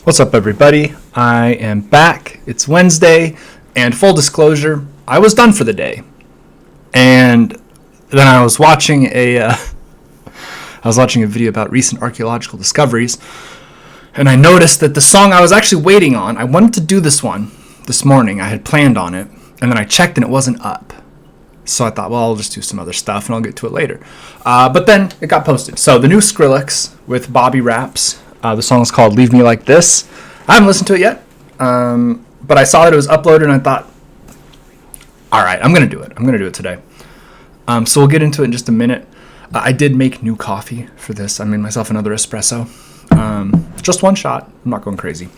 What's up, everybody? I am back. It's Wednesday, and full disclosure, I was done for the day. And then I was watching a video about recent archaeological discoveries, and I noticed that the song I was actually waiting on, I wanted to do this one this morning. I had planned on it, and then I checked and it wasn't up. So I thought, well, I'll just do some other stuff and I'll get to it later. But then it got posted. So the new SKRILLEX with Bobby RAPS. The song is called Leave Me Like This. I haven't listened to it yet, but I saw that it was uploaded and I thought, all right, I'm going to do it. I'm going to do it today. So we'll get into it in just a minute. I did make new coffee for this. I made myself another espresso. Just one shot. I'm not going crazy.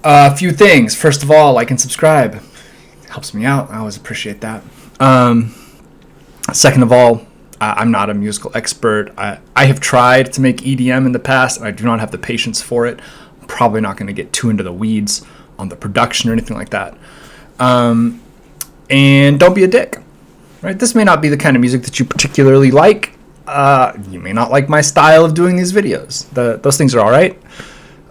A few things. First of all, like and subscribe. It helps me out. I always appreciate that. Second of all, I'm not a musical expert. I have tried to make EDM in the past, and I do not have the patience for it. I'm probably not going to get too into the weeds on the production or anything like that. And don't be a dick. Right? This may not be the kind of music that you particularly like. You may not like my style of doing these videos. Those things are all right.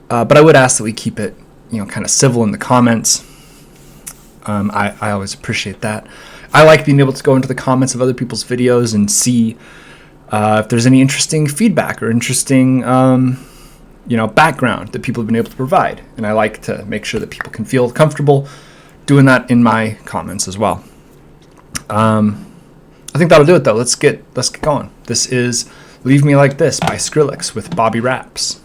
But I would ask that we keep it, kind of civil in the comments. I always appreciate that. I like being able to go into the comments of other people's videos and see if there's any interesting feedback or interesting, background that people have been able to provide. And I like to make sure that people can feel comfortable doing that in my comments as well. I think that'll do it, though. Let's get going. This is Leave Me Like This by SKRILLEX with Bobby RAPS.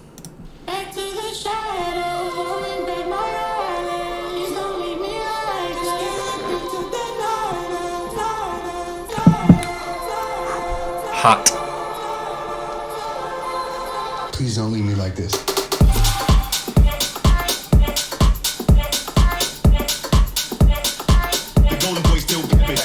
Hot. Please don't leave me like this. The golden boy still pimping.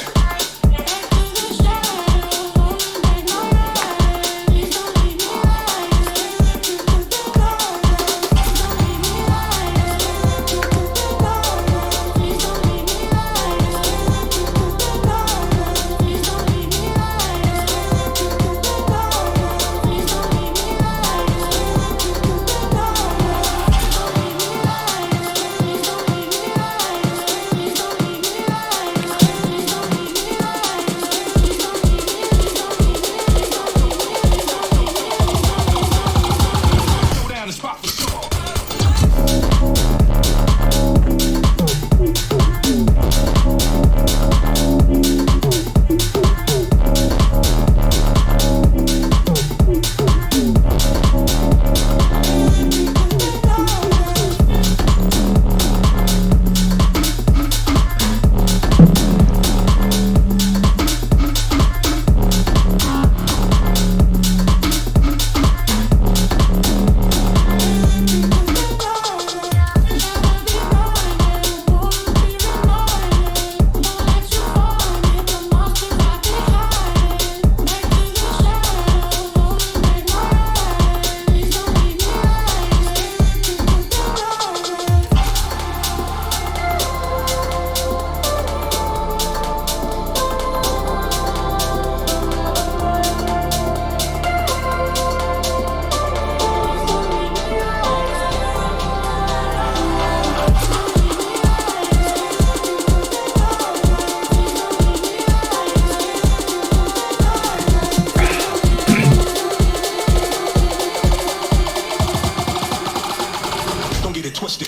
Twisted.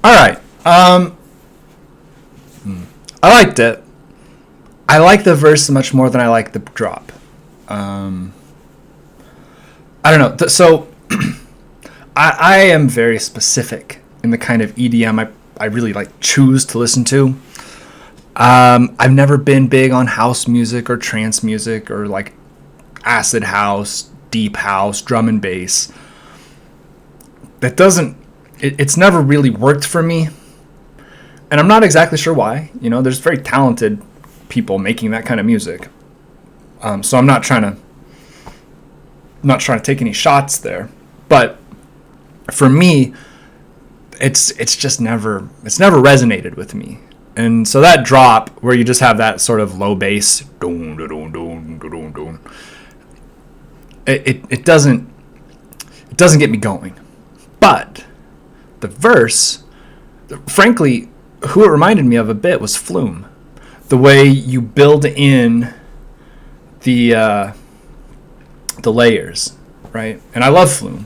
All right. I liked it. I like the verse much more than I like the drop. I don't know. So I am very specific in the kind of EDM I really like choose to listen to. I've never been big on house music or trance music or like acid house, deep house, drum and bass. It's never really worked for me. And I'm not exactly sure why. You know, there's very talented people making that kind of music. So I'm not trying to take any shots there. But for me, it's never resonated with me. And so that drop where you just have that sort of low bass, it doesn't get me going. But the verse, frankly, who it reminded me of a bit was Flume. The way you build in the layers, right? And I love Flume.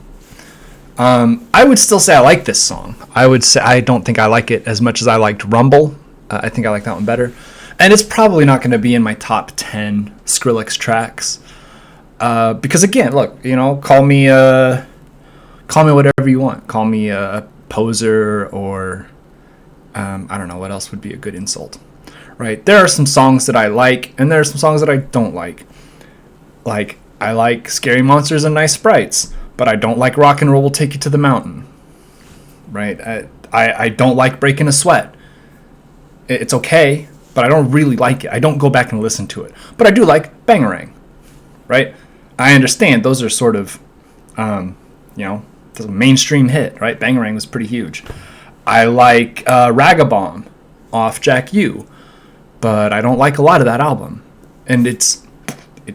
I would still say I like this song. I would say I don't think I like it as much as I liked Rumble. I think I like that one better. And it's probably not going to be in my top 10 Skrillex tracks. Because again, look, you know, call me whatever you want. Call me a poser or I don't know what else would be a good insult. Right? There are some songs that I like and there are some songs that I don't like. Like I like Scary Monsters and Nice Sprites, but I don't like Rock and Roll Will Take You to the Mountain. Right? I don't like Breaking a Sweat. It's okay, but I don't really like it. I don't go back and listen to it. But I do like Bangarang, right? I understand those are sort of, it's a mainstream hit, right? Bangarang was pretty huge. I like Ragabomb off Jack U, but I don't like a lot of that album. And it's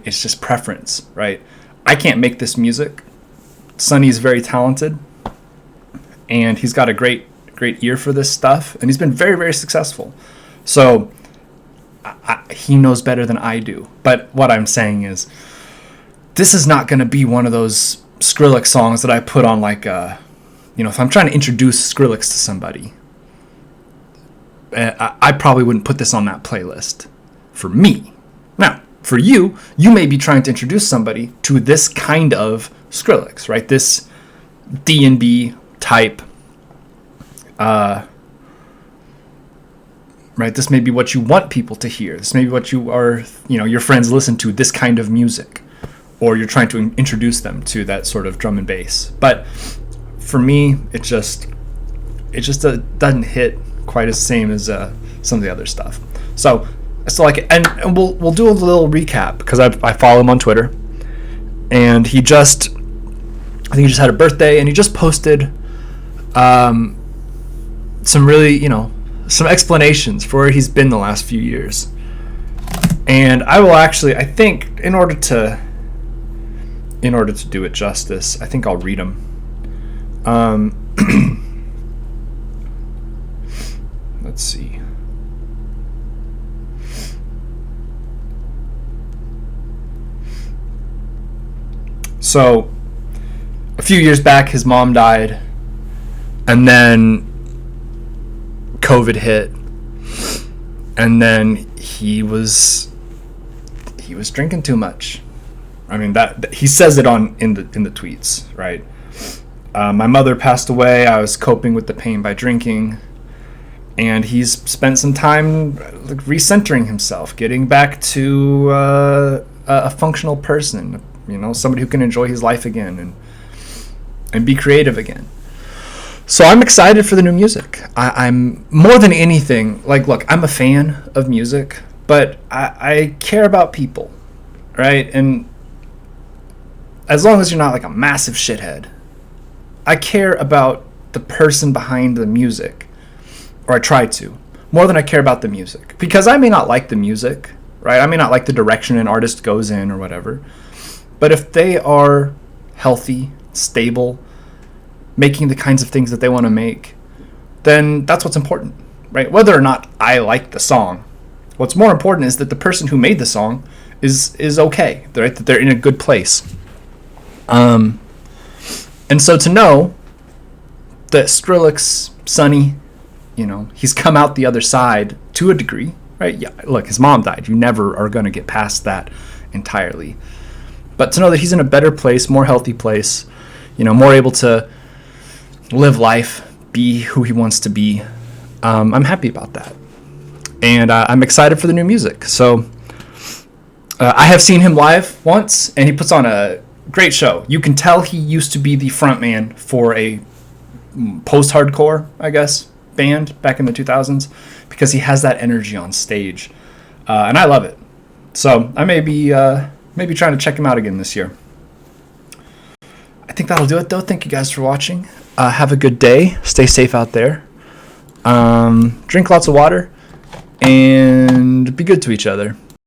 just preference, right? I can't make this music. Sonny's very talented, and he's got a great ear for this stuff, and he's been very, very successful. So he knows better than I do. But what I'm saying is, this is not going to be one of those Skrillex songs that I put on like if I'm trying to introduce Skrillex to somebody, I probably wouldn't put this on that playlist for me. Now, for you may be trying to introduce somebody to this kind of Skrillex, right? This D&B type. Right, this may be what you want people to hear. This may be what your friends listen to, this kind of music, or you're trying to introduce them to that sort of drum and bass. But for me, it just doesn't hit quite the same as some of the other stuff. So I still like it, and we'll do a little recap because I follow him on Twitter, and I think he just had a birthday, and he just posted some really, some explanations for where he's been the last few years. And I will actually, I think, in order to do it justice, I think I'll read them. Let's see. So, a few years back, his mom died, and then COVID hit, and then he was drinking too much. I mean, that he says it in the tweets, right? My mother passed away. I was coping with the pain by drinking, and he's spent some time recentering himself, getting back to a functional person, somebody who can enjoy his life again and be creative again. So I'm excited for the new music. I'm more than anything, look, I'm a fan of music, but I care about people, right? And as long as you're not like a massive shithead, I care about the person behind the music, or I try to, more than I care about the music. Because I may not like the music, right? I may not like the direction an artist goes in or whatever, but if they are healthy, stable, making the kinds of things that they want to make, then that's what's important, right? Whether or not I like the song, what's more important is that the person who made the song is okay, right? That they're in a good place. And so to know that Skrillex, Sonny, he's come out the other side to a degree, right? Yeah, look, his mom died. You never are going to get past that entirely. But to know that he's in a better place, more healthy place, more able to live life, be who he wants to be, I'm happy about that. And I'm excited for the new music. So I have seen him live once, and he puts on a great show. You can tell he used to be the front man for a post-hardcore, I guess, band back in the 2000s, because he has that energy on stage. And I love it. So I may be trying to check him out again this year. I think that'll do it, though. Thank you guys for watching. Have a good day. Stay safe out there. Drink lots of water. And be good to each other.